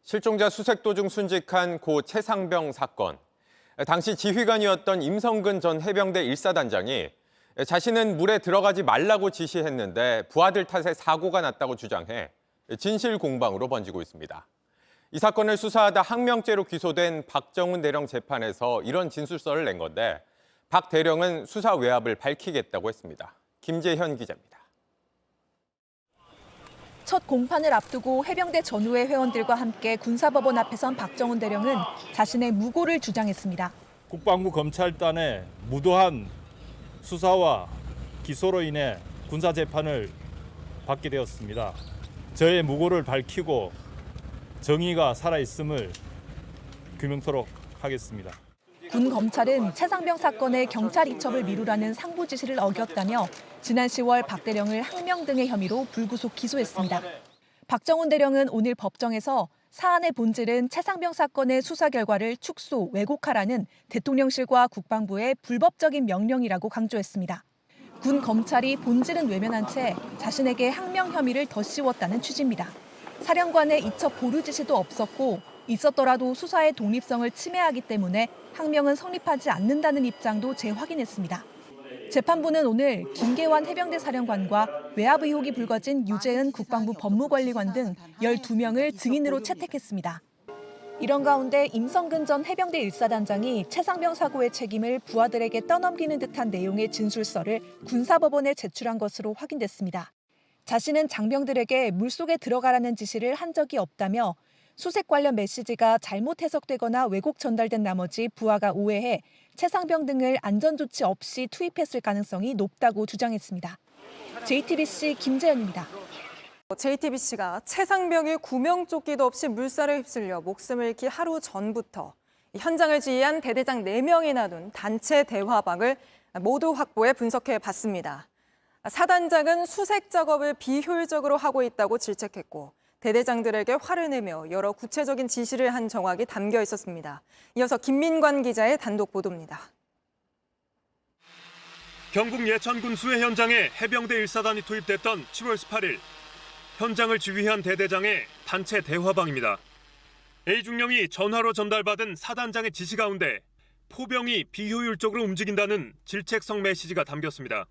실종자 수색 도중 순직한 고 최상병 사건. 당시 지휘관이었던 임성근 전 해병대 1사단장이 자신은 물에 들어가지 말라고 지시했는데 부하들 탓에 사고가 났다고 주장해 진실 공방으로 번지고 있습니다. 이 사건을 수사하다 항명죄로 기소된 박정훈 대령 재판에서 이런 진술서를 낸 건데 박 대령은 수사 외압을 밝히겠다고 했습니다. 김재현 기자입니다. 첫 공판을 앞두고 해병대 전우회 회원들과 함께 군사법원 앞에 선 박정훈 대령은 자신의 무고를 주장했습니다. 국방부 검찰단의 무도한 수사와 기소로 인해 군사재판을 받게 되었습니다. 저의 무고를 밝히고 정의가 살아있음을 규명토록 하겠습니다. 군 검찰은 최상병 사건의 경찰 이첩을 미루라는 상부 지시를 어겼다며 지난 10월 박 대령을 항명 등의 혐의로 불구속 기소했습니다. 박정훈 대령은 오늘 법정에서 사안의 본질은 최상병 사건의 수사 결과를 축소, 왜곡하라는 대통령실과 국방부의 불법적인 명령이라고 강조했습니다. 군 검찰이 본질은 외면한 채 자신에게 항명 혐의를 더 씌웠다는 취지입니다. 사령관의 이첩 보류 지시도 없었고 있었더라도 수사의 독립성을 침해하기 때문에 항명은 성립하지 않는다는 입장도 재확인했습니다. 재판부는 오늘 김계환 해병대 사령관과 외압 의혹이 불거진 유재은 국방부 법무관리관 등 12명을 증인으로 채택했습니다. 이런 가운데 임성근 전 해병대 1사단장이 최상병 사고의 책임을 부하들에게 떠넘기는 듯한 내용의 진술서를 군사법원에 제출한 것으로 확인됐습니다. 자신은 장병들에게 물속에 들어가라는 지시를 한 적이 없다며 수색 관련 메시지가 잘못 해석되거나 왜곡 전달된 나머지 부하가 오해해 최상병 등을 안전조치 없이 투입했을 가능성이 높다고 주장했습니다. JTBC 김재현입니다. JTBC가 최상병이 구명조끼도 없이 물살에 휩쓸려 목숨을 잃기 하루 전부터 현장을 지휘한 대대장 4명이나 둔 단체 대화방을 모두 확보해 분석해 봤습니다. 사단장은 수색 작업을 비효율적으로 하고 있다고 질책했고 대대장들에게 화를 내며 여러 구체적인 지시를 한 정황이 담겨 있었습니다. 이어서 김민관 기자의 단독 보도입니다. 경북 예천군 수해 현장에 해병대 1사단이 투입됐던 7월 18일. 현장을 지휘한 대대장의 단체 대화방입니다. A중령이 전화로 전달받은 사단장의 지시 가운데 포병이 비효율적으로 움직인다는 질책성 메시지가 담겼습니다.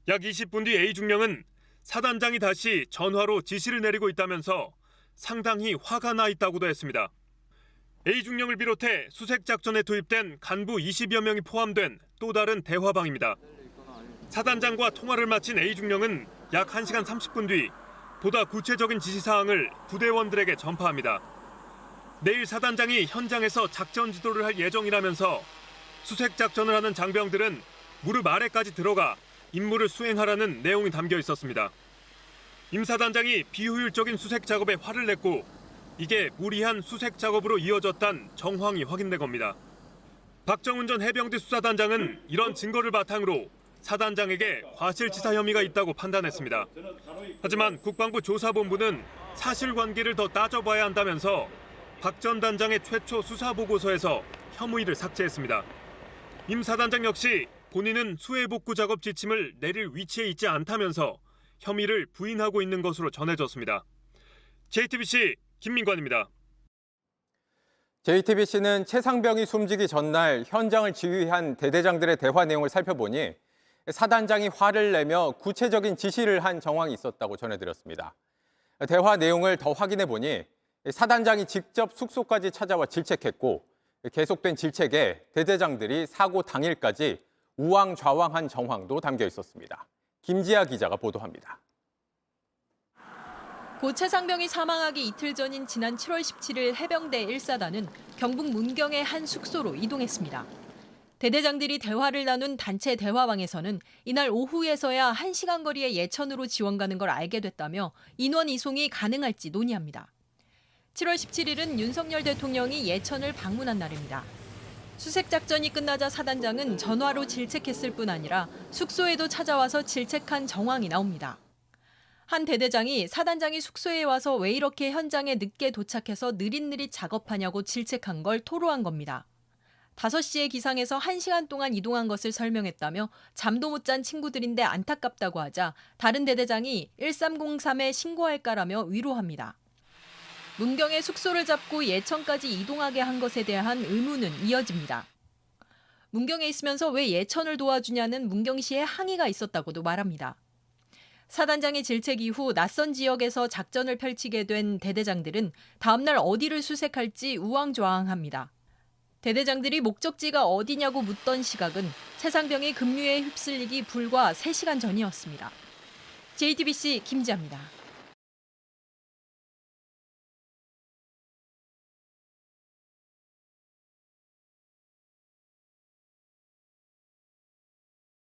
약 20분 뒤 A중령은 사단장이 다시 전화로 지시를 내리고 있다면서 상당히 화가 나 있다고도 했습니다. A중령을 비롯해 수색작전에 투입된 간부 20여 명이 포함된 또 다른 대화방입니다. 사단장과 통화를 마친 A중령은 약 1시간 30분 뒤 보다 구체적인 지시사항을 부대원들에게 전파합니다. 내일 사단장이 현장에서 작전 지도를 할 예정이라면서 수색작전을 하는 장병들은 무릎 아래까지 들어가 임무를 수행하라는 내용이 담겨 있었습니다. 임 사단장이 비효율적인 수색 작업에 화를 냈고 이게 무리한 수색 작업으로 이어졌다는 정황이 확인된 겁니다. 박정훈 전 해병대 수사단장은 이런 증거를 바탕으로 사단장에게 과실치사 혐의가 있다고 판단했습니다. 하지만 국방부 조사본부는 사실관계를 더 따져봐야 한다면서 박 전 단장의 최초 수사보고서에서 혐의를 삭제했습니다. 임 사단장 역시 본인은 수해 복구 작업 지침을 내릴 위치에 있지 않다면서 혐의를 부인하고 있는 것으로 전해졌습니다. JTBC 김민관입니다. JTBC는 최상병이 숨지기 전날 현장을 지휘한 대대장들의 대화 내용을 살펴보니 사단장이 화를 내며 구체적인 지시를 한 정황이 있었다고 전해드렸습니다. 대화 내용을 더 확인해 보니 사단장이 직접 숙소까지 찾아와 질책했고 계속된 질책에 대대장들이 사고 당일까지 우왕좌왕한 정황도 담겨 있었습니다. 김지아 기자가 보도합니다. 고 최상병이 사망하기 이틀 전인 지난 7월 17일 해병대 1사단은 경북 문경의 한 숙소로 이동했습니다. 대대장들이 대화를 나눈 단체 대화방에서는 이날 오후에서야 1시간 거리의 예천으로 지원 가는 걸 알게 됐다며 인원 이송이 가능할지 논의합니다. 7월 17일은 윤석열 대통령이 예천을 방문한 날입니다. 수색작전이 끝나자 사단장은 전화로 질책했을 뿐 아니라 숙소에도 찾아와서 질책한 정황이 나옵니다. 한 대대장이 사단장이 숙소에 와서 왜 이렇게 현장에 늦게 도착해서 느릿느릿 작업하냐고 질책한 걸 토로한 겁니다. 5시에 기상해서 1시간 동안 이동한 것을 설명했다며 잠도 못 잔 친구들인데 안타깝다고 하자 다른 대대장이 1303에 신고할까라며 위로합니다. 문경에 숙소를 잡고 예천까지 이동하게 한 것에 대한 의문은 이어집니다. 문경에 있으면서 왜 예천을 도와주냐는 문경시의 항의가 있었다고도 말합니다. 사단장의 질책 이후 낯선 지역에서 작전을 펼치게 된 대대장들은 다음 날 어디를 수색할지 우왕좌왕합니다. 대대장들이 목적지가 어디냐고 묻던 시각은 최상병이 급류에 휩쓸리기 불과 3시간 전이었습니다. JTBC 김지아입니다.